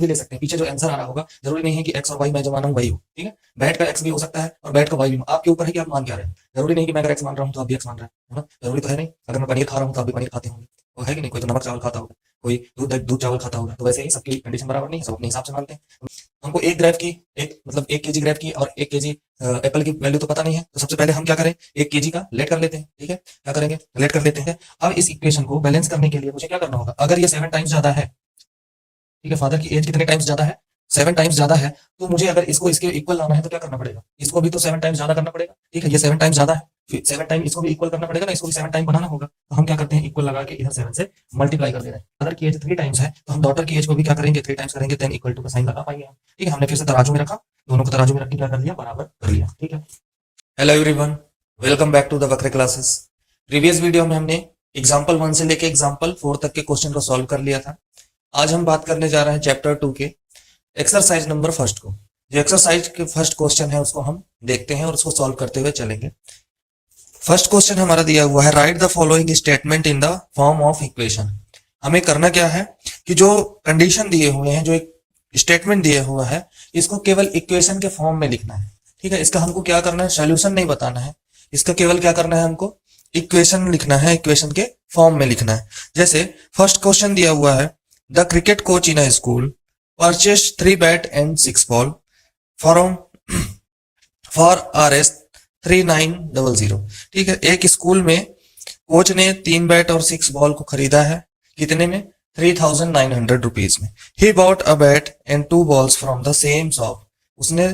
भी ले सकते हैं। पीछे जो आंसर आ रहा होगा जरूरी नहीं है कि एक्स और वाई मैं जो माना हूं वही हो, ठीक है। बैट का एक्स भी हो सकता है और बैट का वाई भी हो, आपके ऊपर है कि आप मान क्या रहे हैं। जरूरी नहीं कि मैं अगर एक्स मान रहा हूं तो आप भी एक्स मान रहे हैं, है ना। जरूरी तो है नहीं। अगर मैं पनीर खा रहा हूं तो आप भी पनीर खाते होंगे, वो है कि नहीं। कोई तो नमक चावल खाता होगा, कोई दूध दूध चावल खाता होगा। तो वैसे ही सबकी कंडीशन बराबर नहीं है, सब अपने हिसाब से मानते हैं। हमको एक ग्रेप की एक मतलब 1 केजी ग्रेप की और 1 केजी एप्पल की वैल्यू तो पता नहीं है, तो सबसे पहले हम क्या करें, 1 केजी का लेट कर लेते हैं, ठीक है। क्या करेंगे, लेट कर लेते हैं। अब इस इक्वेशन को बैलेंस करने के लिए मुझे क्या करना होगा, अगर ये 7 टाइम्स ज्यादा है, ठीक है, फादर की एज कितने टाइम्स ज्यादा है, 7 टाइम्स ज्यादा है, तो मुझे अगर इसको इसके इक्वल लाना है तो क्या करना पड़ेगा, इसको भी तो 7 टाइम्स ज्यादा करना पड़ेगा, ठीक है। ये 7 टाइम्स ज्यादा है, फिर 7 टाइम इसको भी इक्वल करना पड़ेगा ना, इसको भी 7 टाइम बनाना होगा। तो हम क्या करते हैं, इक्वल लगा के इधर 7 से मल्टीप्लाई कर दे रहे हैं। फादर की एज 3 टाइम्स है तो हम डॉटर की एज को भी क्या करेंगे, 3 टाइम्स करेंगे, देन इक्वल टू का साइन लगा पाएंगे हम, ठीक है। हमने फिर से तराजू में रखा, दोनों को तराजू में रख के क्या कर लिया, बराबर कर लिया, ठीक है। Hello everyone, welcome back to the Vakra classes. Previous video में हमने एग्जांपल 1 से लेके एग्जांपल 4 तक के क्वेश्चन को सॉल्व कर लिया था। आज हम बात करने जा रहे हैं चैप्टर 2 के एक्सरसाइज नंबर फर्स्ट को। जो एक्सरसाइज के फर्स्ट क्वेश्चन है उसको हम देखते हैं और उसको सॉल्व करते हुए चलेंगे। फर्स्ट क्वेश्चन हमारा दिया हुआ है, right the following statement in the form of equation. हमें करना क्या है कि जो कंडीशन दिए हुए हैं, जो एक स्टेटमेंट दिया हुआ है, इसको केवल इक्वेशन के फॉर्म में लिखना है, ठीक है। इसका हमको क्या करना है, सोल्यूशन नहीं बताना है, इसका केवल क्या करना है, हमको इक्वेशन लिखना है, इक्वेशन के फॉर्म में लिखना है। जैसे फर्स्ट क्वेश्चन दिया हुआ है, the cricket coach in a school purchase 3 bat and 6 ball for RS 3900, ठीक है। एक स्कूल में कोच ने 3 बैट और 6 बॉल को खरीदा है, कितने में, 3900 रुपीज में। He bought a bat and 2 balls from the same shop. उसने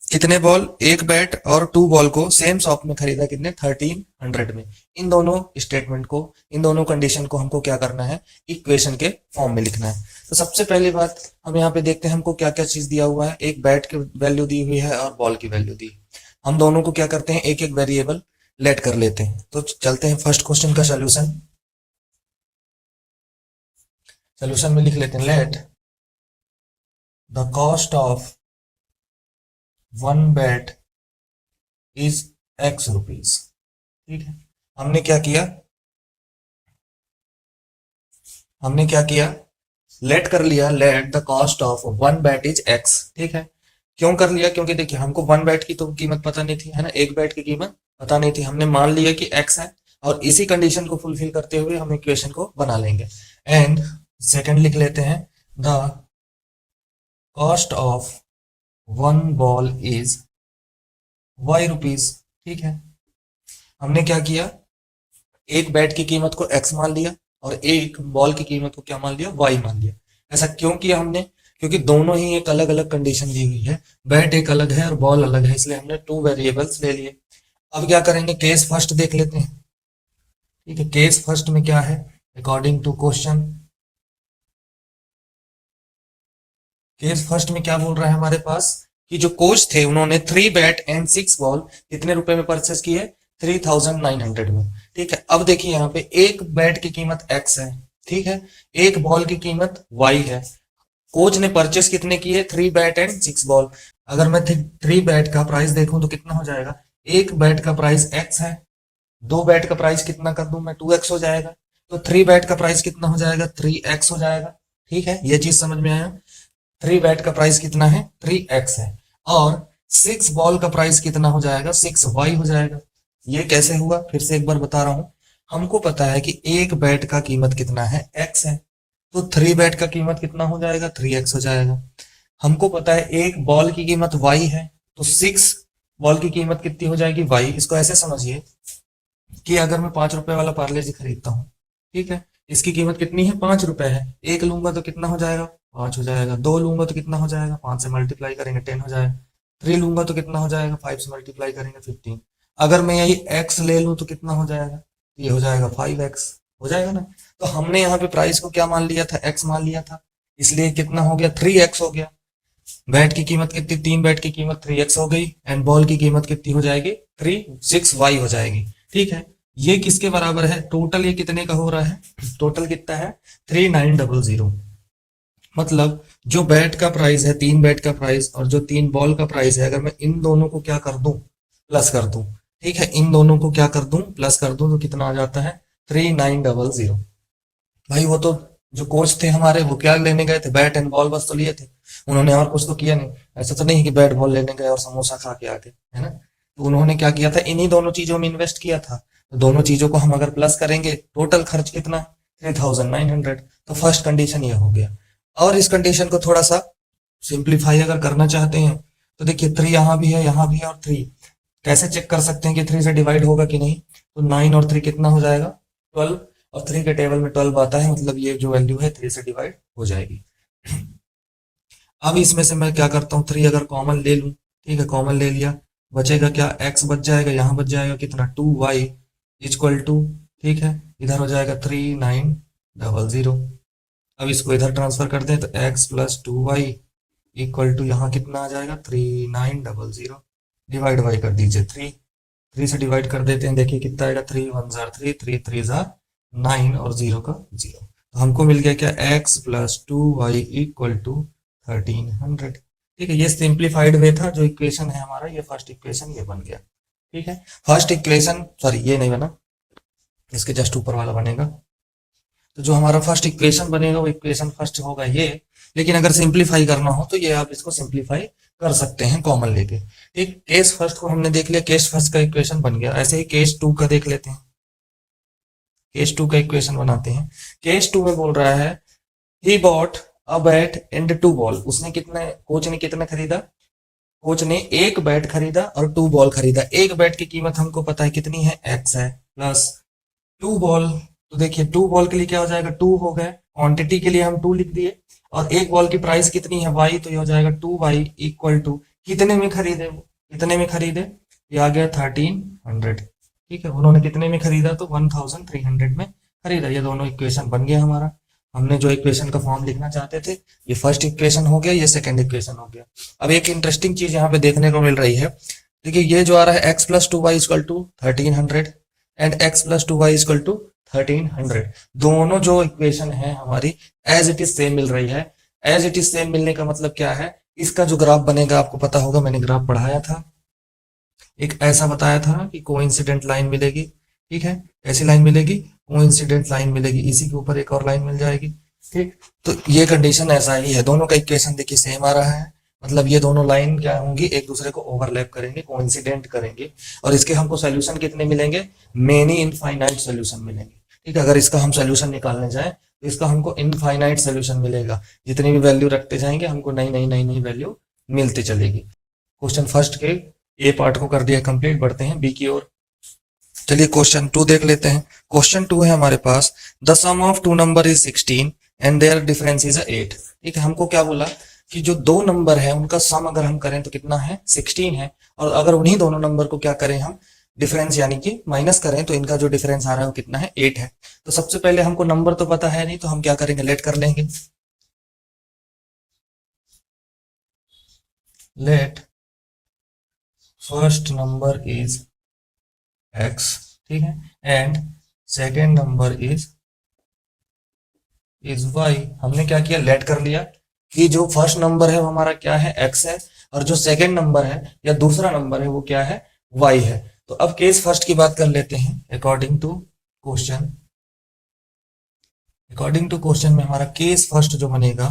कितने बॉल, एक बैट और 2 बॉल को सेम शॉप में खरीदा, कितने, 1300 में। इन दोनों स्टेटमेंट को, इन दोनों कंडीशन को हमको क्या करना है, इक्वेशन के फॉर्म में लिखना है। तो सबसे पहली बात हम यहाँ पे देखते हैं, हमको क्या क्या चीज दिया हुआ है। एक बैट की वैल्यू दी हुई है और बॉल की वैल्यू दी। हम दोनों को क्या करते हैं, एक एक वेरिएबल लेट कर लेते हैं। तो चलते हैं फर्स्ट क्वेश्चन का सोल्यूशन। सोल्यूशन में लिख लेते हैं, late the cost of 1 bat is X rupees, ठीक है। हमने क्या किया, हमने क्या किया, लेट कर लिया, late the cost of 1 bat is X, ठीक है। क्यों कर लिया, क्योंकि देखिए हमको 1 बैट की तो कीमत पता नहीं थी, है ना, एक बैट की कीमत पता नहीं थी। हमने मान लिया कि X है और इसी कंडीशन को फुलफिल करते हुए हम इक्वेशन को बना लेंगे। एंड सेकंड लिख लेते हैं, the cost of 1 ball is Y rupees, ठीक है। हमने क्या किया, एक बैट की कीमत को X मान लिया और एक बॉल की कीमत को क्या मान लिया, Y मान लिया। ऐसा क्यों किया हमने, क्योंकि दोनों ही एक अलग अलग कंडीशन दी हुई है, बैट एक अलग है और बॉल अलग है, इसलिए हमने 2 वेरिएबल्स ले लिए। अब क्या करेंगे, केस फर्स्ट देख लेते हैं, ठीक है। केस फर्स्ट में क्या है, according to question, case first में क्या बोल रहा है हमारे पास, कि जो कोच थे उन्होंने 3 बैट एंड 6 बॉल कितने रुपए में परचेस किए, 3900 में, ठीक है। अब देखिए यहाँ पे एक बैट की कीमत X है, ठीक है, एक बॉल की कीमत Y है। कोच ने परचेस कितने किए, 3 बैट एंड 6 बॉल। अगर मैं 3 बैट का प्राइस देखूं तो कितना हो जाएगा, एक बैट का प्राइस X है, 2 बैट का प्राइस कितना कर दूं मैं, 2X हो जाएगा। तो 3 बैट का प्राइस कितना हो जाएगा, 3X हो जाएगा, ठीक है। ये चीज समझ में आया, 3 बैट का प्राइस कितना है, 3X है। और 6 बॉल का प्राइस कितना हो जाएगा, 6Y हो जाएगा। ये कैसे हुआ, फिर से एक बार बता रहा हूं। हमको पता है कि एक बैट का कीमत कितना है, X है, तो 3 बैट का कीमत कितना हो जाएगा, 3X हो जाएगा। हमको पता है एक बॉल की कीमत Y है, तो 6 बॉल की कीमत कितनी हो जाएगी, Y। इसको ऐसे समझिए कि अगर मैं 5 रुपए वाला पार्ले जी खरीदता हूँ, ठीक है, इसकी कीमत कितनी है, 5 रुपए है। एक लूंगा तो कितना हो जाएगा, 5 हो जाएगा। 2 लूंगा तो कितना हो जाएगा, 5 से मल्टीप्लाई करेंगे 10 हो जाएगा। 3 लूंगा तो कितना हो जाएगा, 5 से मल्टीप्लाई करेंगे 15। अगर मैं यही X ले लूं तो कितना हो जाएगा, ये हो जाएगा 5X, हो जाएगा ना। तो हमने यहाँ पे प्राइस को क्या मान लिया था, X मान लिया था, इसलिए कितना हो गया, 3X हो गया। बैट की कीमत कितनी, 3 बैट की कीमत 3X हो गई, एंड बॉल की कीमत कितनी हो जाएगी, 6Y हो जाएगी, ठीक है। ये किसके बराबर है, टोटल ये कितने का हो रहा है, टोटल कितना है, 3900। मतलब जो बैट का प्राइस है, 3 बैट का प्राइस और जो 3 बॉल का प्राइस है, अगर मैं इन दोनों को क्या कर दूं, प्लस कर दूं, ठीक है, इन दोनों को क्या कर दूं, प्लस कर दूं, तो कितना आ जाता है, 3900। भाई वो तो जो कोच थे हमारे वो क्या लेने गए थे, बैट एंड बॉल बस तो लिए थे, उन्होंने और कुछ तो किया नहीं। ऐसा तो नहीं कि बैट बॉल लेने गए और समोसा खा के आ गए, है ना। तो उन्होंने क्या किया था, इन्हीं दोनों चीजों में इन्वेस्ट किया था। तो दोनों चीजों को हम अगर प्लस करेंगे, टोटल खर्च कितना, 3900। तो फर्स्ट कंडीशन ये हो गया। और इस कंडीशन को थोड़ा सा सिंप्लीफाई अगर करना चाहते हैं तो देखिए 3 यहाँ भी है, यहाँ भी है, और 3 कैसे चेक कर सकते हैं कि 3 से डिवाइड होगा कि नहीं। तो 9 और 3 कितना हो जाएगा, 12। और 3 के टेबल में 12 आता है, मतलब ये जो वैल्यू है 3 से डिवाइड हो जाएगी। अब इसमें से मैं क्या करता हूँ, 3 अगर कॉमन ले लूँ, ठीक है, कॉमन ले लिया, बचेगा क्या, x बच जाएगा, यहाँ बच जाएगा कितना, 2y इक्वल टू, ठीक है, इधर हो जाएगा 3900। अब इसको इधर ट्रांसफर कर दें तो x plus 2y equal to यहाँ कितना आ जाएगा, 3900। डिवाइड बाई कर दीजिए, 3 से डिवाइड कर देते हैं, देखिए कितना आएगा, 3 1 जार 3, 3 3 जार 9 और 0 का 0। तो हमको मिल गया क्या, x plus 2y equal to 1300। ठीक है, ये सिंप्लीफाइड वे था, जो इक्वेशन है हमारा, ये फर्स्ट इक्वेशन ये बन गया। ठीक है, फर्स्ट इक्वेशन, सॉरी ये नहीं बना, इसके जस्ट ऊपर वाला बनेगा। तो जो हमारा फर्स्ट इक्वेशन बनेगा वो इक्वेशन फर्स्ट होगा ये। लेकिन अगर सिंप्लीफाई करना हो तो ये आप इसको सिंप्लीफाई कर सकते हैं कॉमन लेके। ठीक, केस फर्स्ट को हमने देख लिया, केस फर्स्ट का इक्वेशन बन गया। ऐसे ही केस टू का देख लेते हैं, केस टू का इक्वेशन बनाते हैं। केस टू में बोल रहा है he bought a bat and 2 ball. उसने कितने, कोच ने कितना खरीदा, कोच ने 1 बैट खरीदा और 2 बॉल खरीदा। 1 बैट की कीमत हमको पता है कितनी है, x है, प्लस 2 बॉल, तो देखिए 2 बॉल के लिए क्या हो जाएगा, 2 हो गए, क्वांटिटी के लिए हम 2 लिख दिए, और 1 बॉल की प्राइस कितनी है, y, तो ये हो जाएगा 2y इक्वल टू कितने में खरीदे, वो कितने में खरीदे, ये आ गया 1300। ठीक है, उन्होंने कितने में खरीदा, तो 1300 में खरीदा। ये दोनों इक्वेशन बन गया हमारा। हमने जो इक्वेशन का फॉर्म लिखना चाहते थे, ये फर्स्ट इक्वेशन हो गया, ये सेकंड इक्वेशन हो गया। अब एक इंटरेस्टिंग चीज यहाँ पे देखने को मिल रही है, देखिए ये जो आ रहा है x plus 2y equal to 1300 and x plus 2y equal to 1300, दोनों जो इक्वेशन है हमारी एज इट इज सेम मिल रही है। एज इट इज सेम मिलने का मतलब क्या है, इसका जो ग्राफ बनेगा आपको पता होगा, मैंने ग्राफ पढ़ाया था, एक ऐसा बताया था कि कोइंसिडेंट लाइन मिलेगी। ठीक है, ऐसी लाइन मिलेगी, कोइंसिडेंट लाइन मिलेगी, इसी के ऊपर एक और लाइन मिल जाएगी। ठीक, तो ये कंडीशन ऐसा ही है, दोनों का इक्वेशन देखिए सेम आ रहा है, मतलब ये दोनों लाइन क्या होंगी, एक दूसरे को ओवरलैप करेंगे, कोइंसिडेंट करेंगे, और इसके हमको सोल्यूशन कितने मिलेंगे, मेनी इनफाइनाइट सोल्यूशन मिलेंगे। ठीक है, अगर इसका हम सोल्यूशन निकालने जाए तो इसका हमको इनफाइनाइट सोल्यूशन मिलेगा, जितनी भी वैल्यू रखते जाएंगे हमको नई नई नई नई वैल्यू मिलती चलेगी। क्वेश्चन फर्स्ट के ए पार्ट को कर दिया कंप्लीट, बढ़ते हैं बी की ओर। चलिए क्वेश्चन 2 देख लेते हैं। क्वेश्चन 2 है हमारे पास, the sum of 2 number is 16 and their difference is 8। ठीक है, हमको क्या बोला कि जो 2 नंबर है उनका सम अगर हम करें तो कितना है, 16 है, और अगर उन्हीं दोनों नंबर को क्या करें हम, डिफरेंस यानी कि माइनस करें, तो इनका जो डिफरेंस आ रहा है वो कितना है, 8 है। तो सबसे पहले हमको नंबर तो पता है नहीं, तो हम क्या करेंगे, लेट कर लेंगे, let first number is x, ठीक है, and second number is y। हमने क्या किया, लेट कर लिया कि जो फर्स्ट नंबर है वो हमारा क्या है, x है, और जो सेकेंड नंबर है या दूसरा नंबर है वो क्या है, y है। तो अब केस फर्स्ट की बात कर लेते हैं। According to question, according to question में हमारा केस फर्स्ट जो बनेगा,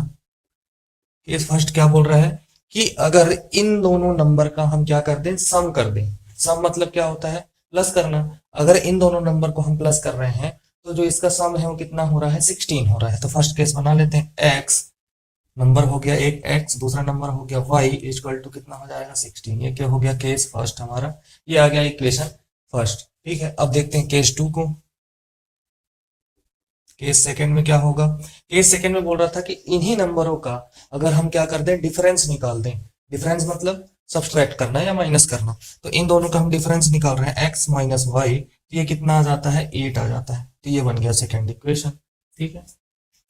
केस फर्स्ट क्या बोल रहा है कि अगर इन दोनों नंबर का हम क्या कर दें, सम कर दें। सम मतलब क्या होता है, प्लस करना। अगर इन दोनों नंबर को हम प्लस कर रहे हैं तो जो इसका सम है वो कितना हो रहा है, 16 हो रहा है। तो फर्स्ट केस बना लेते हैं, x नंबर हो गया एक x, दूसरा नंबर हो गया y इक्वल टू कितना हो जाएगा, 16। ये क्या हो गया, केस फर्स्ट हमारा, ये आ गया इक्वेशन फर्स्ट। ठीक है, अब देखते हैं केस 2 को। केस सेकंड में क्या होगा, केस सेकंड में बोल रहा था कि इन्हीं नंबरों का अगर हम क्या कर दें, डिफरेंस निकाल दें। डिफरेंस मतलब सब्सट्रैक्ट करना या माइनस करना। तो इन दोनों का हम डिफरेंस निकाल रहे हैं, x माइनस वाई, तो ये कितना आ जाता है, 8 आ जाता है। तो ये बन गया सेकंड इक्वेशन। ठीक है,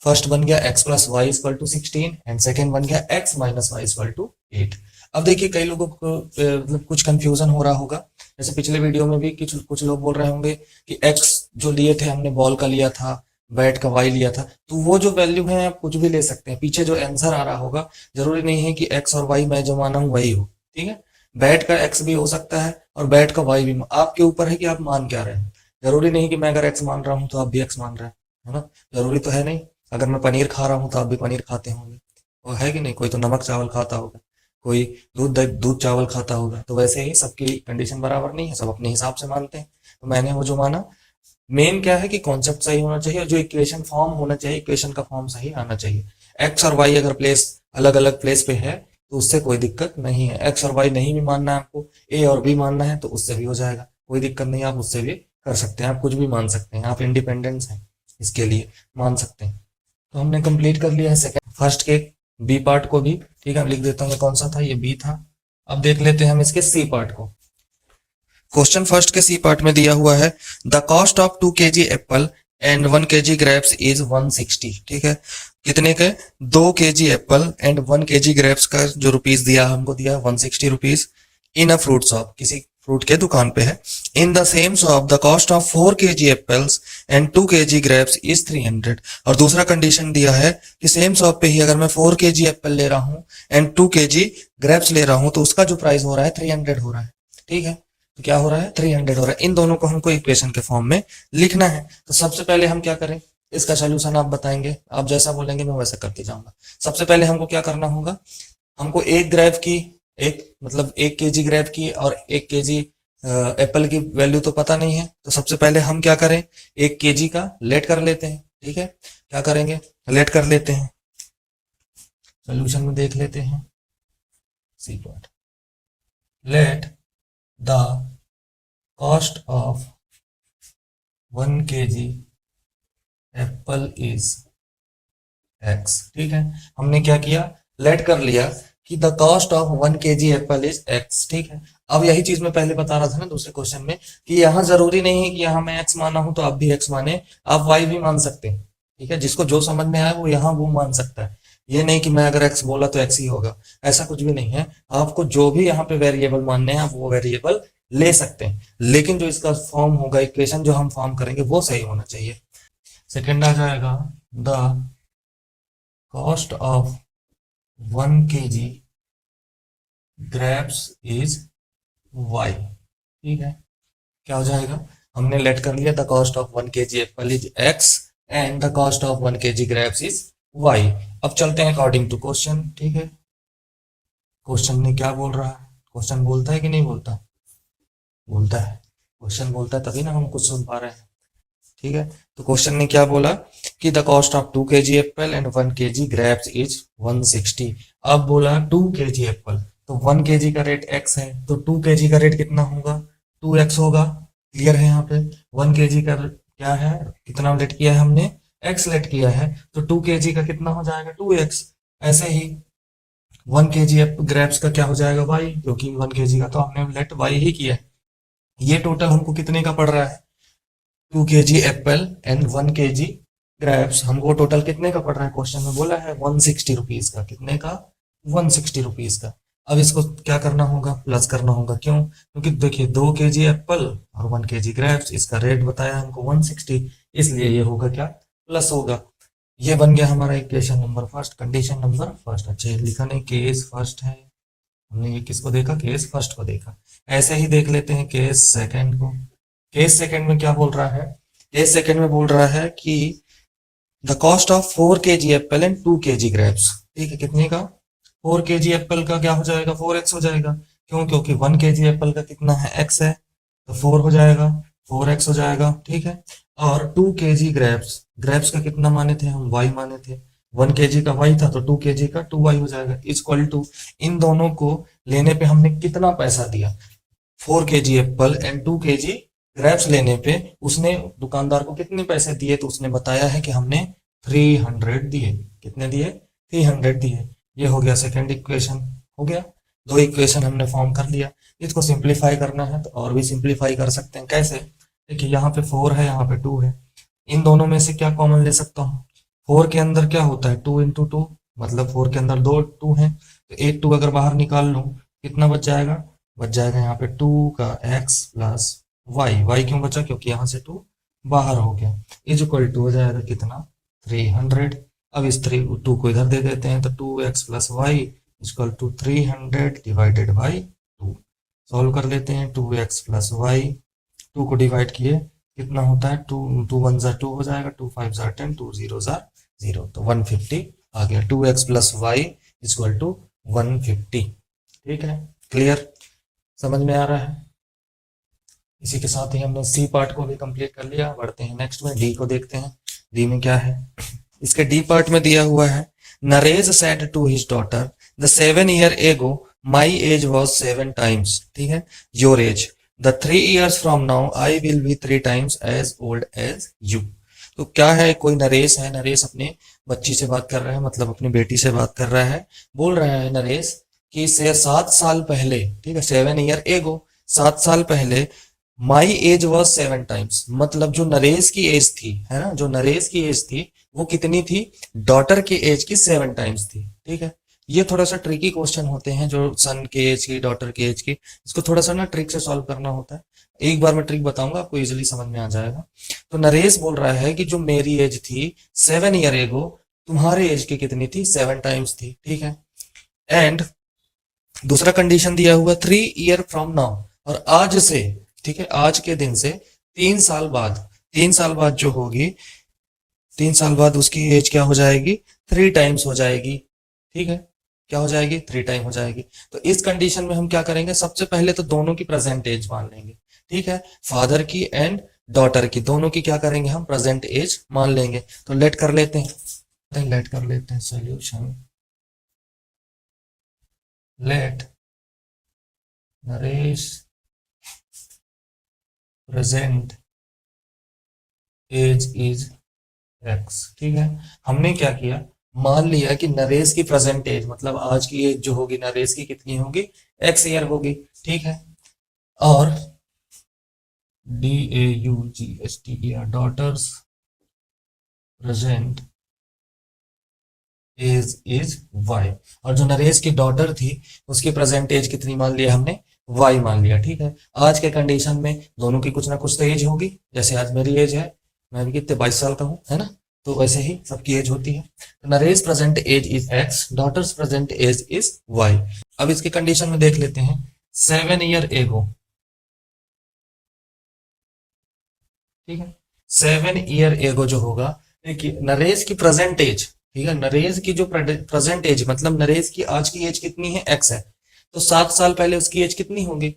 फर्स्ट बन गया x plus y equal to 16 and second बन गया x minus y equal to 8। अब देखिए कई लोगों को मतलब कुछ कंफ्यूजन हो रहा होगा, जैसे पिछले वीडियो में भी कुछ लोग बोल रहे होंगे कि x जो लिए थे हमने बॉल का लिया था, बैट का y लिया था, तो वो जो वैल्यू है आप कुछ भी ले सकते हैं। पीछे जो आंसर आ रहा होगा जरूरी नहीं है कि x और y मैं जो माना हूं वही हो। ठीक है, बैट का x भी हो सकता है और बैट का y भी, आपके ऊपर है कि आप मान क्या रहे हैं। जरूरी नहीं कि मैं अगर x मान रहा हूं तो आप भी x मान रहे हैं, है ना, जरूरी तो है नहीं। अगर मैं पनीर खा रहा हूँ तो आप भी पनीर खाते होंगे, और है कि नहीं? कोई तो नमक चावल खाता होगा, कोई दूध चावल खाता होगा। तो वैसे ही सबकी कंडीशन बराबर नहीं है, सब अपने हिसाब से मानते हैं। तो मैंने वो जो माना, मेन क्या है कि कॉन्सेप्ट सही होना चाहिए, और जो इक्वेशन फॉर्म होना चाहिए, इक्वेशन का फॉर्म सही आना चाहिए। एक्स और वाई अगर प्लेस अलग अलग प्लेस पे है तो उससे कोई दिक्कत नहीं है। एक्स और वाई नहीं भी मानना है आपको, ए और बी मानना है, तो उससे भी हो जाएगा, कोई दिक्कत नहीं है। आप उससे भी कर सकते हैं, आप कुछ भी मान सकते हैं, आप इंडिपेंडेंस हैं इसके लिए, मान सकते हैं। तो हमने कंप्लीट कर लिया है सेकंड फर्स्ट के बी पार्ट को भी। ठीक है, लिख देता हूँ ये कौन सा था, ये बी था। अब देख लेते हैं हम इसके सी पार्ट को। क्वेश्चन फर्स्ट के सी पार्ट में दिया हुआ है, the cost of 2 kg Apple and 1 kg grapes is 160। ठीक है, कितने के? 2 kg Apple and 1 kg grapes का जो रुपीस दिया हमको, दिया 160 rupees in a fruit shop, किसी फ्रूट के दुकान पे है। In the same shop the cost of 4 kg apples and 2 kg grapes is 300। और दूसरा कंडीशन दिया है कि सेम शॉप पे ही अगर मैं 4 kg एप्पल ले रहा हूँ एंड 2 kg ग्रेप्स ले रहा हूँ तो उसका जो प्राइस हो रहा है 300 हो रहा है। ठीक है, तो क्या हो रहा है? 300 हो रहा है। इन दोनों को हमको इक्वेशन के फॉर्म में लिखना है। तो सबसे पहले हम क्या करें, इसका सोल्यूशन आप बताएंगे, आप जैसा बोलेंगे मैं वैसा करते जाऊंगा। सबसे पहले हमको क्या करना होगा, हमको एक ग्रेप की, एक मतलब 1 kg ग्रेप की और 1 kg एप्पल की वैल्यू तो पता नहीं है। तो सबसे पहले हम क्या करें, 1 kg का लेट कर लेते हैं। ठीक है, क्या करेंगे, लेट कर लेते हैं। सोल्यूशन में देख लेते हैं, C part, let the cost of 1 kg apple is x. ठीक है, हमने क्या किया, लेट कर लिया कि the cost of 1 kg apple is x. ठीक है, अब यही चीज मैं पहले बता रहा था ना दूसरे क्वेश्चन में, कि यहाँ जरूरी नहीं है कि यहाँ मैं एक्स माना हूं तो आप भी एक्स माने, आप वाई भी मान सकते हैं। ठीक है, जिसको जो समझ में आए वो यहाँ वो मान सकता है। ये नहीं कि मैं अगर एक्स बोला तो एक्स ही होगा, ऐसा कुछ भी नहीं है। आपको जो भी यहाँ पे वेरिएबल मानने हैं आप वो वेरिएबल ले सकते हैं, लेकिन जो इसका फॉर्म होगा, इक्वेशन जो हम फॉर्म करेंगे वो सही होना चाहिए। सेकंड आ जाएगा, the cost of 1 kg grapes is y. ठीक है, क्या हो जाएगा, हमने लेट कर लिया the cost of 1 kg apple is x and the cost of 1 kg grapes is y. अब चलते हैं अकॉर्डिंग टू क्वेश्चन। ठीक है, क्वेश्चन ने क्या बोल रहा है, क्वेश्चन बोलता है कि नहीं बोलता? बोलता है, क्वेश्चन बोलता है तभी ना हम कुछ सुन पा रहे हैं। ठीक है, तो क्वेश्चन ने क्या बोला कि the cost of 2 kg Apple and 1 kg grapes is 160। अब बोला 2 kg एप्पल, तो 1 kg का रेट x है, तो 2 kg का रेट कितना होगा, 2x होगा। क्लियर है? यहाँ पे 1 kg का क्या है, कितना लेट किया है हमने, x लेट किया है, तो 2 kg का कितना हो जाएगा, 2x। ऐसे ही 1 kg ग्रेप्स का क्या हो जाएगा, y, क्योंकि 1 kg का तो हमने लेट y ही किया है। ये टोटल हमको कितने का पड़ रहा है, 2 kg Apple and 1 kg grapes, हमको टोटल कितने का पड़ रहा है, क्वेश्चन में बोला है 160 रुपीज का। कितने का, 160 रुपीज का। अब इसको क्या करना होगा, प्लस करना होगा। क्यों? क्योंकि देखिए 2 kg एप्पल और 1 kg ग्रेप्स, इसका रेट बताया हमको 160, इसलिए ये होगा क्या, प्लस होगा। ये बन गया हमारा equation number first, condition number first. अच्छा, लिखा नहीं, केस फर्स्ट है, हमने ये किसको देखा, केस फर्स्ट को देखा। ऐसे ही देख लेते हैं केस सेकंड को। केस सेकंड में क्या बोल रहा है, केस सेकंड में बोल रहा है कि the cost of 4 kg Apple and 2 kg grapes. ठीक है, कितने का, 4 kg एप्पल का क्या हो जाएगा, 4x हो जाएगा। क्यों? क्योंकि 1 kg एप्पल का कितना है, x है, तो 4 हो जाएगा, 4x हो जाएगा। ठीक है, और 2 kg ग्रेप्स, ग्रेप्स का कितना माने थे हम, y माने थे, 1 kg का y था, तो 2 kg का 2y हो जाएगा, इक्वल टू इन दोनों को लेने पे हमने कितना पैसा दिया, 4 kg Apple and 2 kg grapes लेने पे उसने दुकानदार को कितने पैसे दिए, तो उसने बताया है कि हमने 300 दिए। कितने दिए, 300 दिए। ये हो गया सेकंड इक्वेशन, हो गया। दो इक्वेशन हमने फॉर्म कर लिया। इसको सिंप्लीफाई करना है तो और भी सिंप्लीफाई कर सकते हैं। कैसे, देखिए यहाँ पे 4 है, यहाँ पे 2 है, इन दोनों में से क्या कॉमन ले सकता हूँ, 4 के अंदर क्या होता है, 2 इंटू 2, मतलब 4 के अंदर 2 2 है, तो एक 2 अगर बाहर निकाल लूँ कितना बच जाएगा, बच जाएगा यहाँ पे 2 का x प्लस वाई। वाई क्यों बचा, क्योंकि यहाँ से 2 बाहर हो गया, इज इक्वल टू हो जाएगा कितना, 300। अब इस 2 को इधर दे देते हैं, तो 2x plus y equal to 300 divided by 2। Solve कर लेते हैं, 2x प्लस वाई, 2 को डिवाइड किए कितना होता है, 2 2 1 ज़ा 2 हो जाएगा, 2 5 ज़ा 10, 2 0 ज़ा 0, तो 150 आ गया। 2x plus y equal to 150। ठीक है, क्लियर, समझ में आ रहा है। इसी के साथ ही हमने सी पार्ट को भी कंप्लीट कर लिया। बढ़ते हैं नेक्स्ट में, डी को देखते हैं। डी में क्या है, इसके डी पार्ट में दिया हुआ है, Naresh said to his daughter the 7 year ago my age was 7 times, ठीक है, your age, the 3 years from now I will be 3 times as old as you. तो क्या है, कोई नरेश है, नरेश अपने बच्ची से बात कर रहा है, मतलब अपनी बेटी से बात कर रहा है। बोल रहा है नरेश कि से 7 साल पहले, ठीक है, 7 year एगो, 7 साल पहले माई एज वॉज 7 टाइम्स, मतलब जो नरेश की एज थी, है ना, जो नरेश की एज थी वो कितनी थी, डॉटर की एज की 7 टाइम्स थी। ठीक है, ये थोड़ा सा ट्रिकी क्वेश्चन होते हैं जो सन के एज की, डॉटर के एज की, इसको थोड़ा सा ना ट्रिक से सॉल्व करना होता है। एक बार मैं ट्रिक बताऊंगा, आपको इजीली समझ में आ जाएगा। तो नरेश बोल रहा है कि जो मेरी एज थी 7 ईयर एगो, तुम्हारे एज की कितनी थी, 7 टाइम्स थी। ठीक है, एंड दूसरा कंडीशन दिया हुआ 3 year फ्रॉम नाउ, और आज से, ठीक है, आज के दिन से 3 साल बाद, 3 साल बाद जो होगी, 3 साल बाद उसकी एज क्या हो जाएगी, 3 टाइम्स हो जाएगी। ठीक है, क्या हो जाएगी, 3 टाइम हो जाएगी। तो इस कंडीशन में हम क्या करेंगे, सबसे पहले तो दोनों की प्रेजेंट एज मान लेंगे। ठीक है, फादर की एंड डॉटर की, दोनों की क्या करेंगे हम, प्रेजेंट एज मान लेंगे। तो लेट कर लेते हैं, लेट कर लेते हैं solution. Let Naresh present age is x. ठीक है, हमने क्या किया, मान लिया कि नरेश की प्रेजेंट एज, मतलब आज की एज जो होगी नरेश की कितनी होगी, एक्स ईयर होगी। ठीक है, और DAUGHTER, daughter's present age is y, और जो नरेश की डॉटर थी उसकी प्रेजेंट एज कितनी मान लिया हमने, वाई मान लिया। ठीक है, आज के कंडीशन में दोनों की कुछ ना कुछ तो एज होगी, जैसे आज मेरी एज है, मैं भी कितने 22 साल का हूँ, है ना, तो वैसे ही सबकी एज होती है। Naresh present age is x, daughter's present age is y. अब इसके कंडीशन में देख लेते हैं, 7 ईयर एगो, ठीक है, 7 ईयर एगो जो होगा, देखिए नरेश की प्रेजेंट एज, ठीक है, नरेश की जो प्रेजेंट एज, मतलब नरेश की आज की एज कितनी है, एक्स है, तो 7 साल पहले उसकी एज कितनी होगी,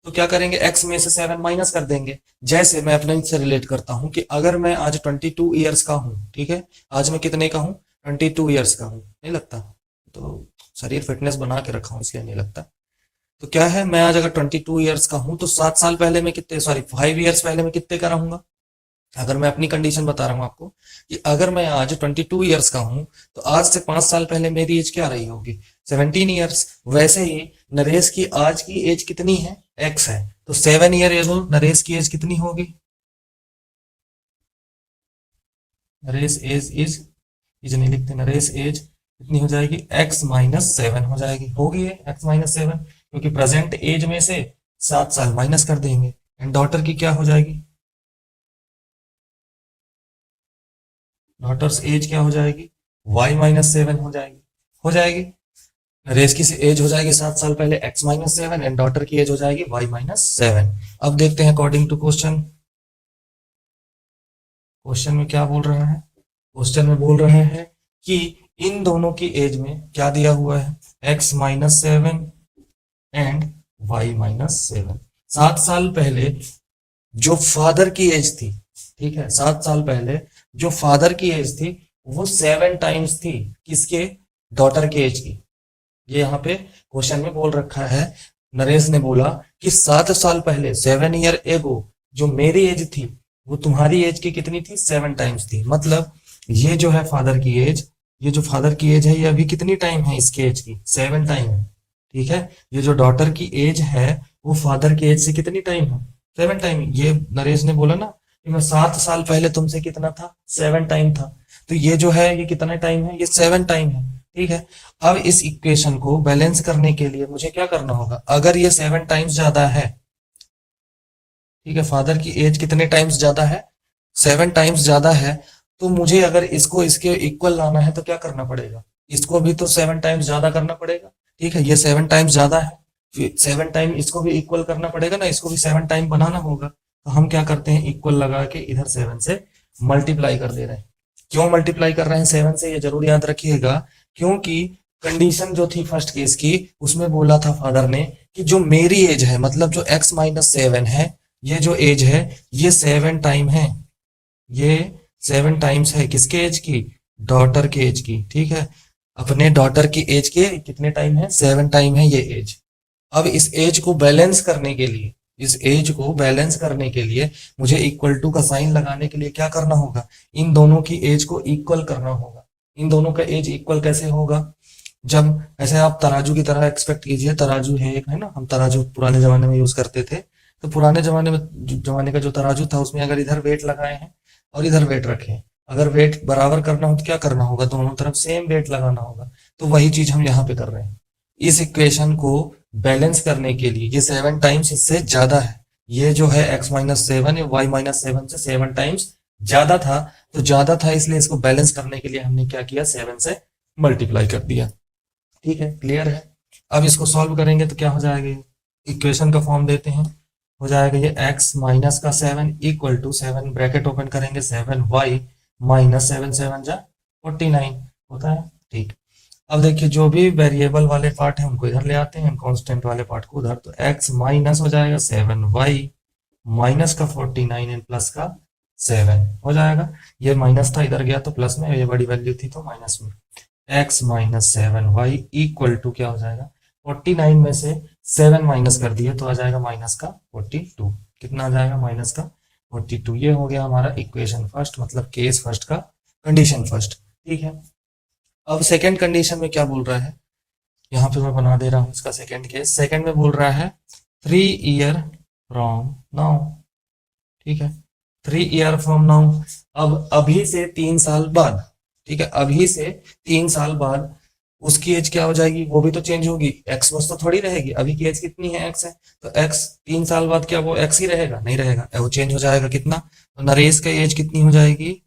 तो क्या करेंगे, एक्स में से 7 माइनस कर देंगे। जैसे मैं अपने से रिलेट करता हूं कि अगर मैं आज 22 ईयर्स का हूं, ठीक है, आज मैं कितने का हूं, 22 ईयर्स का हूं, नहीं लगता, तो शरीर फिटनेस बना के रखा हूं इसलिए नहीं लगता। तो क्या है, मैं आज अगर 22 ईयर्स का हूं तो 7 साल पहले मैं कितने, सॉरी 5 ईयर्स पहले मैं कितने का रहूंगा। अगर मैं अपनी कंडीशन बता रहा हूं आपको कि अगर मैं आज 22 ईयर्स का हूं तो आज से 5 साल पहले मेरी एज क्या रही होगी, 17 ईयर्स। वैसे ही नरेश की आज की एज कितनी है, एक्स है, तो 7 ईयर एगो नरेश की एज कितनी होगी, नरेश एज इज नहीं लिखते, नरेश एज कितनी हो जाएगी, एक्स माइनस 7 हो जाएगी, होगी एक्स माइनस 7, क्योंकि प्रेजेंट एज में से 7 साल माइनस कर देंगे। एंड डॉटर की क्या हो जाएगी, डॉटर्स एज क्या हो जाएगी, y माइनस 7 हो जाएगी, हो जाएगी। नरेश की एज हो जाएगी 7 साल पहले x माइनस 7, एंड डॉटर की एज हो जाएगी y माइनस 7। अब देखते हैं अकॉर्डिंग टू क्वेश्चन, क्वेश्चन में क्या बोल रहा है, क्वेश्चन में बोल रहे हैं कि इन दोनों की एज में क्या दिया हुआ है, x minus 7 and y minus 7। 7 साल पहले जो फादर की एज थी, ठीक है, 7 साल पहले जो फादर की एज थी वो 7 टाइम्स थी किसके, डॉटर की एज की। ये यहाँ पे क्वेश्चन में बोल रखा है, नरेश ने बोला कि 7 साल पहले 7 ईयर एगो जो मेरी एज थी वो तुम्हारी एज की कितनी थी, 7 टाइम्स थी। मतलब ये जो है फादर की एज, ये जो फादर की एज है ये अभी कितनी टाइम है इसके एज की, 7 टाइम है। ठीक है, ये जो डॉटर की एज है वो फादर की एज से कितनी टाइम है, 7 टाइम। ये नरेश ने बोला ना कि मैं 7 साल पहले तुमसे कितना था, 7 टाइम था, तो ये जो है ये कितना टाइम है, ये 7 टाइम है। ठीक है, अब इस इक्वेशन को बैलेंस करने के लिए मुझे क्या करना होगा, अगर ये 7 टाइम्स ज्यादा है, ठीक है, फादर की एज कितने टाइम्स ज्यादा है, 7 टाइम्स ज्यादा है, तो मुझे अगर इसको इसके इक्वल लाना है तो क्या करना पड़ेगा, इसको भी तो 7 टाइम्स ज्यादा करना पड़ेगा। ठीक है, ये 7 टाइम्स ज्यादा है, फिर 7 टाइम इसको भी इक्वल करना पड़ेगा ना, इसको भी 7 टाइम बनाना होगा। तो हम क्या करते हैं, इक्वल लगा के इधर 7 से मल्टीप्लाई कर दे रहे हैं। क्यों मल्टीप्लाई कर रहे हैं 7 से, ये जरूर याद रखिएगा, क्योंकि कंडीशन जो थी फर्स्ट केस की, उसमें बोला था फादर ने कि जो मेरी एज है, मतलब जो x-7 है, ये जो एज है ये 7 टाइम है, ये 7 टाइम्स है किसके एज की, डॉटर के एज की। ठीक है, अपने डॉटर की एज के कितने टाइम है, 7 टाइम है ये एज। अब इस एज को बैलेंस करने के लिए, इस एज को बैलेंस करने के लिए मुझे इक्वल टू का साइन लगाने के लिए क्या करना होगा, इन दोनों की एज को इक्वल करना होगा। इन दोनों का एज इक्वल कैसे होगा, जब ऐसे आप तराजू की तरह एक्सपेक्ट कीजिए, तराजू है एक, है ना, हम तराजू पुराने जमाने में यूज करते थे, तो पुराने जमाने का जो तराजू था उसमें अगर इधर वेट लगाए हैं और इधर वेट रखे हैं, अगर वेट बराबर करना हो तो क्या करना होगा, दोनों तरफ सेम वेट लगाना होगा। तो वही चीज हम यहाँ पे कर रहे हैं। इस इक्वेशन को बैलेंस करने के लिए, ये 7 टाइम्स इससे ज्यादा है, ये जो है x-7 ये y-7 से 7 टाइम्स ज्यादा था, तो ज्यादा था इसलिए इसको बैलेंस करने के लिए हमने क्या किया, 7 से मल्टीप्लाई कर दिया। ठीक है, क्लियर है। अब इसको सॉल्व करेंगे तो क्या हो जाएगा, इक्वेशन का फॉर्म देते हैं, हो जाएगा ये x-7 equal to 7 bracket open करेंगे 7y-7 जा 49 होता है। ठीक, अब देखिए जो भी वेरिएबल वाले पार्ट है उनको इधर ले आते हैं, कांस्टेंट वाले पार्ट को उधर, तो x माइनस हो जाएगा 7y माइनस का 49 एंड प्लस का 7 हो जाएगा। ये माइनस था इधर गया तो प्लस में, ये बड़ी वैल्यू थी तो माइनस में। x-7y इक्वल टू क्या हो जाएगा, 49 में से 7 माइनस कर दिए तो आ जाएगा माइनस का 42। कितना आ जाएगा, माइनस का 42। ये हो गया हमारा इक्वेशन फर्स्ट, मतलब केस फर्स्ट का कंडीशन फर्स्ट। ठीक है, अब सेकेंड कंडीशन में क्या बोल रहा है, यहाँ पे मैं बना दे रहा हूँ इसका सेकेंड केस। सेकेंड में बोल रहा है 3 ईयर फ्रॉम नाउ। ठीक है, 3 ईयर फ्रॉम नाउ, अब अभी से 3 साल बाद। ठीक है, अभी से 3 साल बाद उसकी एज क्या हो जाएगी, वो भी तो चेंज होगी, एक्स बस तो थोड़ी रहेगी। अभी की एज कितनी है, एक्स है, तो एक्स 3 साल बाद क्या वो एक्स ही रहेगा, नहीं रहेगा, वो चेंज हो जाएगा। कितना, तो नरेश का एज कितनी हो जाएगी,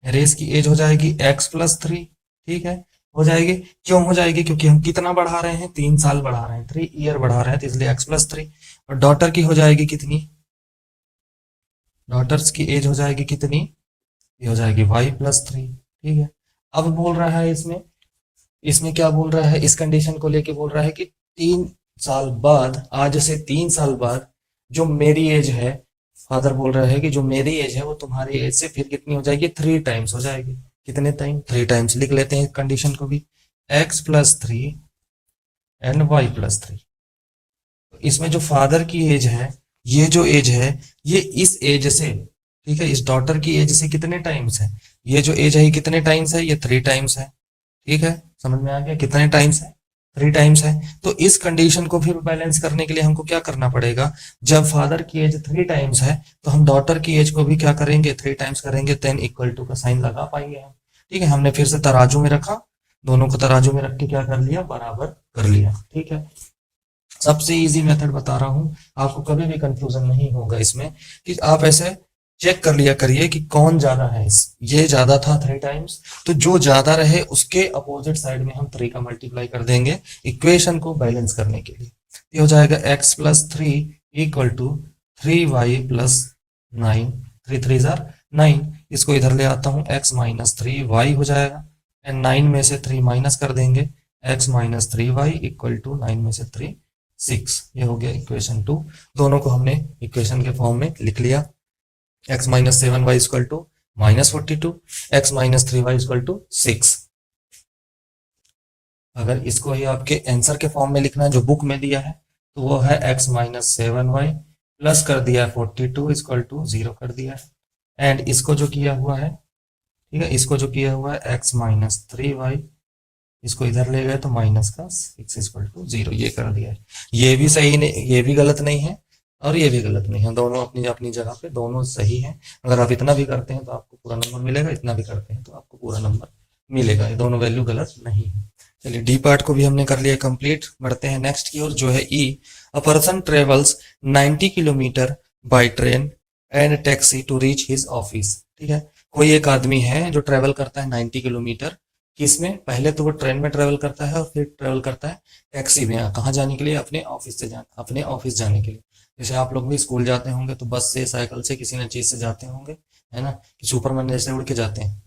नरेश की एज हो जाएगी x+3। ठीक है, हो जाएगी, क्यों हो जाएगी, क्योंकि हम कितना बढ़ा रहे हैं, 3 साल बढ़ा रहे हैं, 3 ईयर बढ़ा रहे हैं, तो इसलिए x+3। और डॉटर की हो जाएगी कितनी, डॉटर्स की एज हो जाएगी कितनी, ये हो जाएगी y+3। ठीक है, अब बोल रहा है इसमें, इसमें क्या बोल रहा है, इस कंडीशन को लेके बोल रहा है कि 3 साल बाद, आज से 3 साल बाद जो मेरी एज है, फादर बोल रहा है कि जो मेरी एज है वो तुम्हारी एज से फिर कितनी हो जाएगी, 3 टाइम्स हो जाएगी। कितने टाइम, 3 टाइम्स। लिख लेते हैं कंडीशन को भी, x+3 एंड y+3। इसमें जो फादर की एज है, ये जो एज है, ये इस एज से, ठीक है, इस डॉटर की एज से कितने टाइम्स है, ये जो एज है ये कितने टाइम्स है, ये 3 टाइम्स है। ठीक है, समझ में आ गया, कितने टाइम्स है, 3 टाइम्स है। तो इस कंडीशन को फिर बैलेंस करने के लिए हमको क्या करना पड़ेगा, जब फादर की एज 3 टाइम्स है तो हम डॉटर की एज को भी क्या करेंगे, 3 टाइम्स करेंगे, देन इक्वल टू का साइन लगा पाएंगे हम। ठीक है, हमने फिर से तराजू में रखा, दोनों को तराजू में रख के क्या कर लिया, बराबर कर लिया। ठीक है, सबसे इजी मेथड बता रहा हूं, आपको कभी भी कंफ्यूजन नहीं होगा इसमें, कि आप ऐसे चेक कर लिया करिए कि कौन ज्यादा है। ये ज्यादा था 3 टाइम्स, तो जो ज्यादा रहे उसके अपोजिट साइड में हम 3 का मल्टीप्लाई कर देंगे इक्वेशन को बैलेंस करने के लिए। ये हो जाएगा x+3 इक्वल टू 3y+9, 3 3 9। इसको इधर ले आता हूं, x-3y हो जाएगा, एंड 9 में से 3 माइनस कर देंगे, x-3y इक्वल टू 9 में से 3 6। ये हो गया इक्वेशन 2। दोनों को हमने इक्वेशन के फॉर्म में लिख लिया, x-7y equal to -42, x-3y equal to 6। अगर इसको ही आपके आंसर के फॉर्म में लिखना है जो बुक में दिया है, तो वो है x-7y प्लस कर दिया 42 इक्वल टू 0 कर दिया है, एंड इसको जो किया हुआ है, ठीक है, इसको जो किया हुआ है x-3y, इसको इधर ले गए तो माइनस का 6 इक्वल टू 0, ये कर दिया है। ये भी सही नहीं, ये भी गलत नहीं है और ये भी गलत नहीं है, दोनों अपनी अपनी जगह पे दोनों सही हैं। अगर आप इतना भी करते हैं तो आपको पूरा नंबर मिलेगा, इतना भी करते हैं तो आपको पूरा नंबर मिलेगा, ये दोनों वैल्यू गलत नहीं है। चलिए डी पार्ट को भी हमने कर लिया कंप्लीट, बढ़ते हैं नेक्स्ट की ओर, जो है ई। A person travels 90 kilometre by train and taxi to reach his office. ठीक है, कोई एक आदमी है जो ट्रेवल करता है 90 किलोमीटर, किसमें, पहले तो वो ट्रेन में ट्रेवल करता है और फिर ट्रेवल करता है टैक्सी में, कहाँ जाने के लिए, अपने ऑफिस से जाने, अपने ऑफिस जाने के लिए। जैसे आप लोग भी स्कूल जाते होंगे तो बस से, साइकिल से, किसी न चीज से जाते होंगे, है ना, कि सुपरमैन जैसे उड़ के जाते हैं,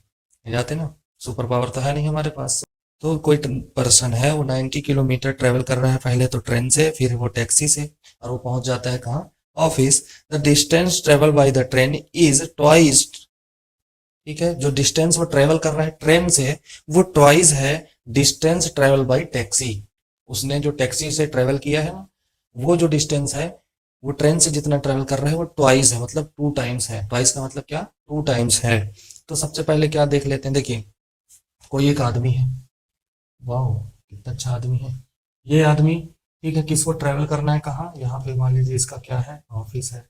ये जाते ना, सुपर पावर तो है नहीं हमारे पास। तो कोई पर्सन है वो 90 किलोमीटर ट्रेवल कर रहा है, पहले तो ट्रेन से, फिर वो टैक्सी से, और वो पहुंच जाता है कहाँ, office. The distance travel by the train is twice, ठीक है, जो डिस्टेंस वो ट्रेवल कर रहा है ट्रेन से वो ट्वाइस है डिस्टेंस ट्रेवल बाय टैक्सी। उसने जो टैक्सी से ट्रेवल किया है ना, वो जो डिस्टेंस है वो ट्रेन से जितना ट्रेवल कर रहा है वो ट्वाइस है, मतलब 2 टाइम्स है। ट्वाइस का मतलब क्या, 2 टाइम्स है। तो सबसे पहले क्या देख लेते हैं, देखिए कोई एक आदमी है, वाह कितना अच्छा आदमी है ये आदमी, ठीक है, किसको ट्रेवल करना है, कहाँ, यहाँ पे मान लीजिए इसका क्या है, ऑफिस है,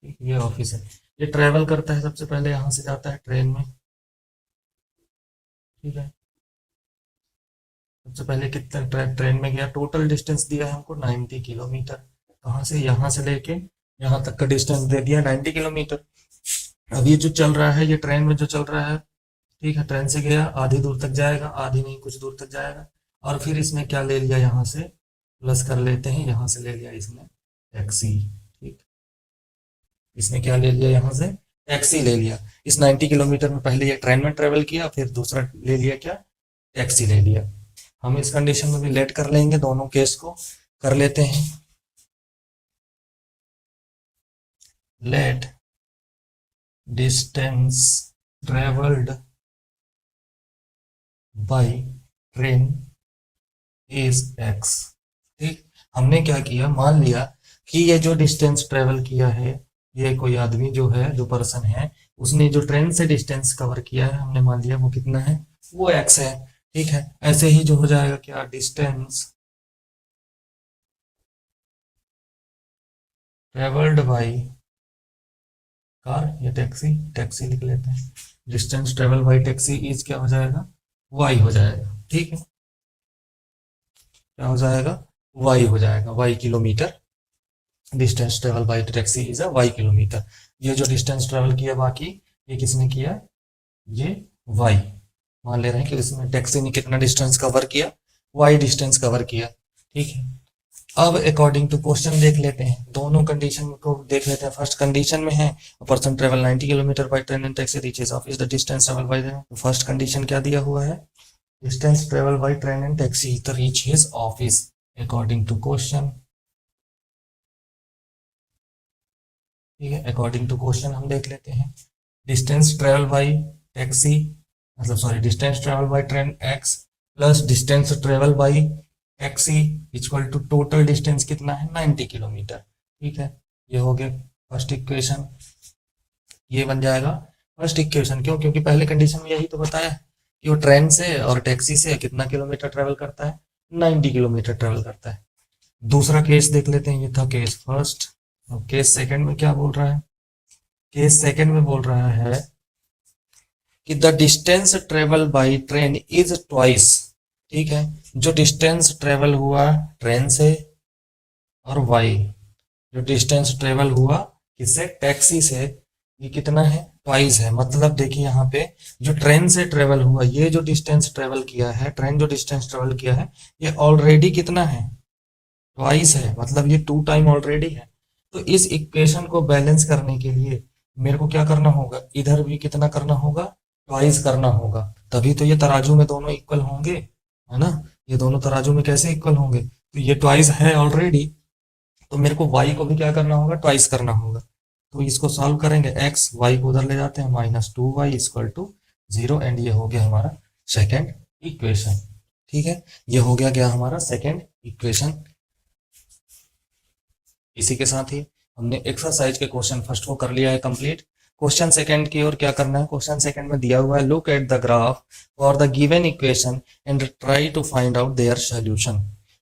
ठीक, ये ऑफिस है। ये ट्रेवल करता है, सबसे पहले यहाँ से जाता है ट्रेन में, ठीक है, सबसे पहले कितना ट्रेन में गया, टोटल डिस्टेंस दिया है हमको 90 किलोमीटर। कहाँ से, यहाँ से लेके यहाँ तक का डिस्टेंस दे दिया 90 किलोमीटर। अब ये जो चल रहा है, ये ट्रेन में जो चल रहा है, ठीक है, ट्रेन से गया, आधी दूर तक जाएगा, आधी नहीं कुछ दूर तक जाएगा, और फिर इसने क्या ले लिया, यहाँ से प्लस कर लेते हैं, यहाँ से ले लिया इसने टैक्सी, ठीक, इसने क्या ले लिया, यहाँ से टैक्सी ले लिया। इस 90 किलोमीटर में पहले ये ट्रेन में ट्रेवल किया, फिर दूसरा ले लिया क्या, टैक्सी ले लिया। हम इस कंडीशन में भी लेट कर लेंगे, दोनों केस को कर लेते हैं। Let distance travelled by train is x, ठीक। हमने क्या किया, मान लिया कि ये जो डिस्टेंस ट्रेवल किया है, ये कोई आदमी जो है, जो पर्सन है, उसने जो ट्रेन से डिस्टेंस कवर किया है, हमने मान लिया वो कितना है, वो एक्स है, ठीक है। ऐसे ही जो हो जाएगा क्या, डिस्टेंस ट्रेवल्ड बाय कार या टैक्सी, टैक्सी लिख लेते हैं, distance travel by taxi is क्या हो जाएगा, वाई हो जाएगा, ठीक है, क्या हो जाएगा, वाई हो जाएगा, y kilometre. Distance travel by taxi is a y kilometre. ये जो डिस्टेंस ट्रेवल किया बाकी, ये किसने किया, ये वाई। मान ले रहे हैं कि इसमें टैक्सी ने कितना डिस्टेंस कवर किया, वाई डिस्टेंस कवर किया, ठीक है। अब अकॉर्डिंग टू क्वेश्चन देख लेते हैं, दोनों कंडीशन को देख लेते हैं। फर्स्ट कंडीशन में है person travel 90 kilometre by train and taxi reaches office, the distance travel by, first condition क्या दिया हुआ है, distance travel by train and taxi to reach his office according to question, ठीक है। अकॉर्डिंग टू क्वेश्चन हम देख लेते हैं, डिस्टेंस ट्रेवल बाय टैक्सी, मतलब sorry, distance travel by train x plus distance travel by taxi equal to total distance कितना है, 90 kilometre, ठीक है। ये हो गया फर्स्ट इक्वेशन, ये बन जाएगा फर्स्ट इक्वेशन। क्यों, क्योंकि पहले कंडीशन में यही तो बताया कि वो ट्रेन से और टैक्सी से कितना किलोमीटर ट्रेवल करता है, 90 किलोमीटर ट्रेवल करता है। दूसरा केस देख लेते हैं, ये था केस फर्स्ट। और केस सेकंड में क्या बोल रहा है, केस सेकंड में बोल रहा है कि the distance travel by train is twice, ठीक है। जो डिस्टेंस ट्रेवल हुआ ट्रेन से और वाई, जो डिस्टेंस ट्रेवल हुआ किससे, टैक्सी से, ये कितना है, ट्वाइस है। मतलब देखिए यहाँ पे जो ट्रेन से ट्रेवल हुआ, ये जो डिस्टेंस ट्रेवल किया है, ट्रेन जो डिस्टेंस ट्रेवल किया है, ये ऑलरेडी कितना है, ट्वाइस है, मतलब ये 2 टाइम ऑलरेडी है। तो इस इक्वेशन को बैलेंस करने के लिए मेरे को क्या करना होगा, इधर भी कितना करना होगा, ट्वाइस करना होगा, तभी तो ये तराजू में दोनों इक्वल होंगे, है ना। ये दोनों तराजू में कैसे इक्वल होंगे, तो ये ट्वाइस है ऑलरेडी, तो मेरे को y को भी क्या करना होगा, ट्वाइस करना होगा। तो इसको सॉल्व करेंगे, x y को उधर ले जाते हैं, -2y इक्वल टू 0, एंड ये हो गया हमारा सेकेंड इक्वेशन, ठीक है। ये हो गया हमारा सेकेंड इक्वेशन। इसी के साथ ही हमने एक्सरसाइज के क्वेश्चन फर्स्ट को कर लिया है कंप्लीट। क्वेश्चन सेकंड की ओर क्या करना है, क्वेश्चन सेकंड में दिया हुआ है, look at the graph for the given equation and try to find out their solution,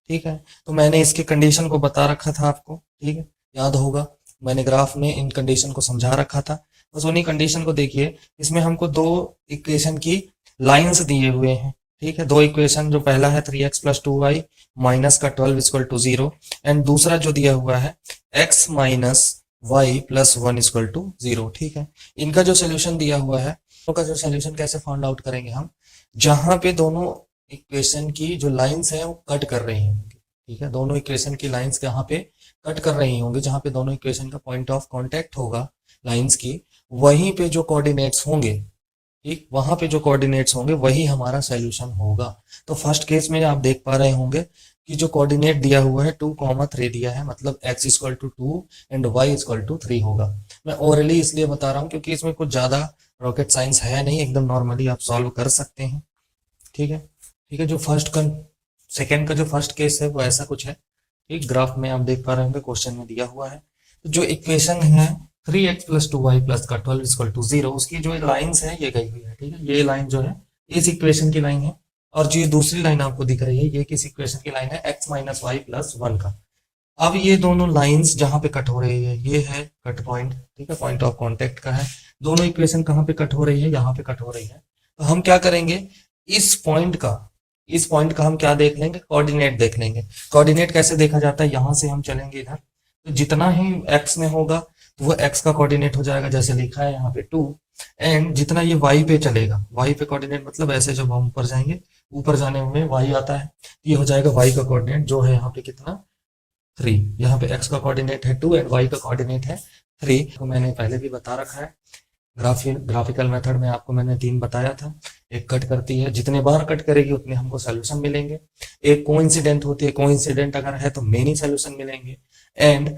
ठीक है। तो मैंने इसके कंडीशन को बता रखा था आपको, ठीक है, याद होगा, मैंने ग्राफ में इन कंडीशन को समझा रखा था। बस उन्हीं कंडीशन को देखिए, इसमें हमको दो इक्वेशन की लाइंस दिए हुए हैं, ठीक है। दो इक्वेशन, जो पहला है 3x + 2y माइनस का 12 = 0, एंड दूसरा जो दिया हुआ है x - y + 1 = 0, ठीक है। इनका जो सोल्यूशन दिया हुआ है, उनका जो सोल्यूशन कैसे फाइंड आउट करेंगे हम, जहां पे दोनों इक्वेशन की जो लाइंस है वो कट कर रही हैं, ठीक है, दोनों इक्वेशन की लाइंस यहाँ पे कट कर रही होंगी, जहाँ पे दोनों इक्वेशन का पॉइंट ऑफ कांटेक्ट होगा लाइंस की, वहीं पे जो कोऑर्डिनेट्स होंगे, ठीक, वहां पे जो कोऑर्डिनेट्स होंगे वही हमारा सॉल्यूशन होगा। तो फर्स्ट केस में आप देख पा रहे होंगे कि जो कोऑर्डिनेट दिया हुआ है 2,3 दिया है, मतलब x equal to 2 and y equal to 3 होगा। मैं ओरली इसलिए बता रहा हूँ क्योंकि इसमें कुछ ज्यादा रॉकेट साइंस है नहीं, एकदम नॉर्मली आप सॉल्व कर सकते हैं। ठीक है, ठीक है। जो सेकेंड का जो फर्स्ट केस है वो ऐसा कुछ है, ठीक, ग्राफ में आप देख पा रहे होंगे, क्वेश्चन में दिया हुआ है। तो जो इक्वेशन है 3x प्लस 2y प्लस का 12 इक्वल टू 0, उसकी जो लाइंस है ये गई हुई है, ठीक है। ये लाइन जो है इस इक्वेशन की लाइन है, और जो दूसरी लाइन आपको दिख रही है ये किस इक्वेशन की लाइन है, x माइनस वाई प्लस 1 का। अब ये दोनों लाइंस जहां पे कट हो रही है ये है कट पॉइंट, ठीक है, पॉइंट ऑफ कांटेक्ट का है। दोनों इक्वेशन कहाँ पे कट हो रही है, यहाँ पे कट हो रही है। तो हम क्या करेंगे, इस पॉइंट का हम क्या देख लेंगे, कोऑर्डिनेट देख लेंगे। कोऑर्डिनेट कैसे देखा जाता है, यहां से हम चलेंगे इधर, तो जितना ही x में होगा तो वो x का कोऑर्डिनेट हो जाएगा, जैसे लिखा है यहाँ पे 2, एंड जितना ये y पे चलेगा, y पे कोऑर्डिनेट मतलब ऐसे जब हम ऊपर जाएंगे, ऊपर जाने में y आता है, ये हो जाएगा y का कोऑर्डिनेट जो है यहाँ पे कितना 3, यहाँ पे x का कोऑर्डिनेट है 2 एंड y का कोऑर्डिनेट है 3। तो मैंने पहले भी बता रखा है, ग्राफिकल मेथड में आपको मैंने 3 बताया था। एक कट करती है, जितने बार कट करेगी उतने हमको सोल्यूशन मिलेंगे। एक कोइंसिडेंट होती है, कोइंसिडेंट अगर है तो मेनी सोल्यूशन मिलेंगे। एंड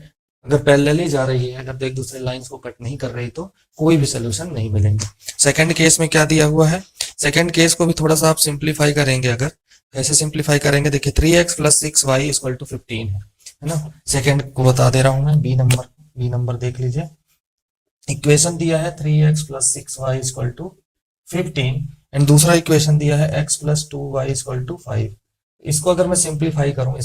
अगर पैरेलली जा रही है, अगर एक दूसरे लाइंस को कट नहीं कर रही तो कोई भी सोल्यूशन नहीं मिलेंगे। सेकंड केस में क्या दिया हुआ है, सेकंड केस को भी थोड़ा सा आप सिंप्लीफाई करेंगे। अगर कैसे सिंप्लीफाई करेंगे, देखिए 3x plus 6y equal to 15 है ना। सेकंड को बता दे रहा हूं मैं, बी नंबर देख लीजिए। इक्वेशन दिया है 3x plus 6y equal to 15 and दूसरा इक्वेशन दिया है x plus 2y equal to 5। इसको अगर मैं सिंप्लीफाई करूं,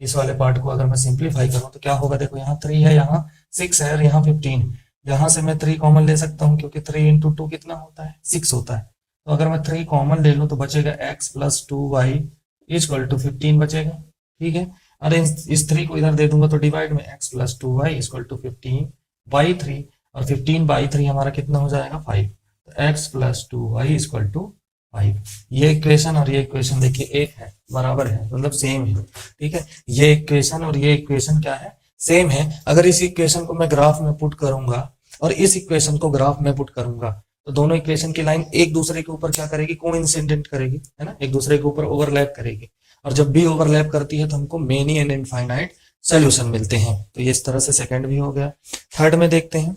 इस वाले पार्ट को अगर मैं सिंप्लीफाई करूं तो क्या होगा, देखो यहाँ 3 है, यहाँ 6 है और यहाँ 15। यहाँ से मैं 3 कॉमन ले सकता हूँ क्योंकि 3 इंटू 2 कितना होता है, 6 होता है। तो अगर मैं 3 कॉमन ले लूँ तो बचेगा x plus 2y equal to 15 बचेगा, ठीक है। अरे इस 3 को इधर दे दूंगा तो डिवाइड में x plus 2y equal to 15 by 3, और 15 बाई 3 हमारा कितना हो जाएगा 5। तो x plus 2y equal to 5। ये इक्वेशन और ये इक्वेशन देखिए एक है, बराबर है, मतलब सेम है, ठीक है। ये इक्वेशन और ये इक्वेशन क्या है, सेम है। अगर इस इक्वेशन को मैं ग्राफ में पुट करूंगा और इस इक्वेशन को ग्राफ में पुट करूंगा तो दोनों इक्वेशन की लाइन एक दूसरे के ऊपर क्या करेगी, कोइंसिडेंट करेगी, है ना, एक दूसरे के ऊपर ओवरलैप करेगी। और जब भी ओवरलैप करती है तो हमको मेनी एंड इनफाइनाइट सोल्यूशन मिलते हैं। तो ये इस तरह से सेकंड भी हो गया। थर्ड में देखते हैं।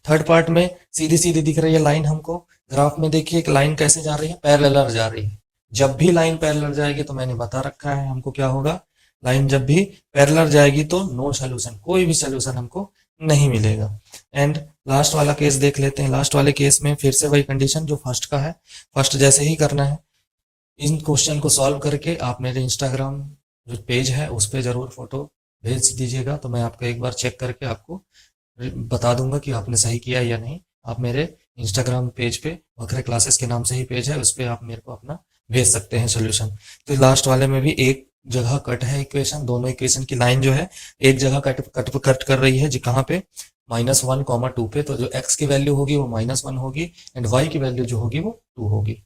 थर्ड पार्ट में सीधी सीधी दिख रही है लाइन हमको, ग्राफ में देखिए एक लाइन कैसे जा रही है, पैरेलल जा रही है। जब भी लाइन पैरेलल जाएगी तो मैंने बता रखा है हमको क्या होगा, लाइन जब भी पैरेलल जाएगी तो नो सोल्यूशन, कोई भी सोल्यूशन हमको नहीं मिलेगा। एंड लास्ट वाला केस देख लेते हैं। लास्ट वाले केस में फिर से वही कंडीशन जो फर्स्ट का है, फर्स्ट जैसे ही करना है। इन क्वेश्चन को सॉल्व करके आप मेरे इंस्टाग्राम जो पेज है उस पर जरूर फोटो भेज दीजिएगा, तो मैं आपको एक बार चेक करके आपको बता दूंगा कि आपने सही किया या नहीं। आप मेरे इंस्टाग्राम पेज पे वक्र क्लासेस के नाम से ही पेज है, उस पर आप मेरे को अपना भेज सकते हैं सोल्यूशन। तो लास्ट वाले में भी एक जगह कट है इक्वेशन, दोनों इक्वेशन की लाइन जो है एक जगह कट कर रही है जी, कहाँ पे, -1, 2 पे। तो जो x की वैल्यू होगी वो -1 होगी एंड y की वैल्यू जो होगी वो 2 होगी।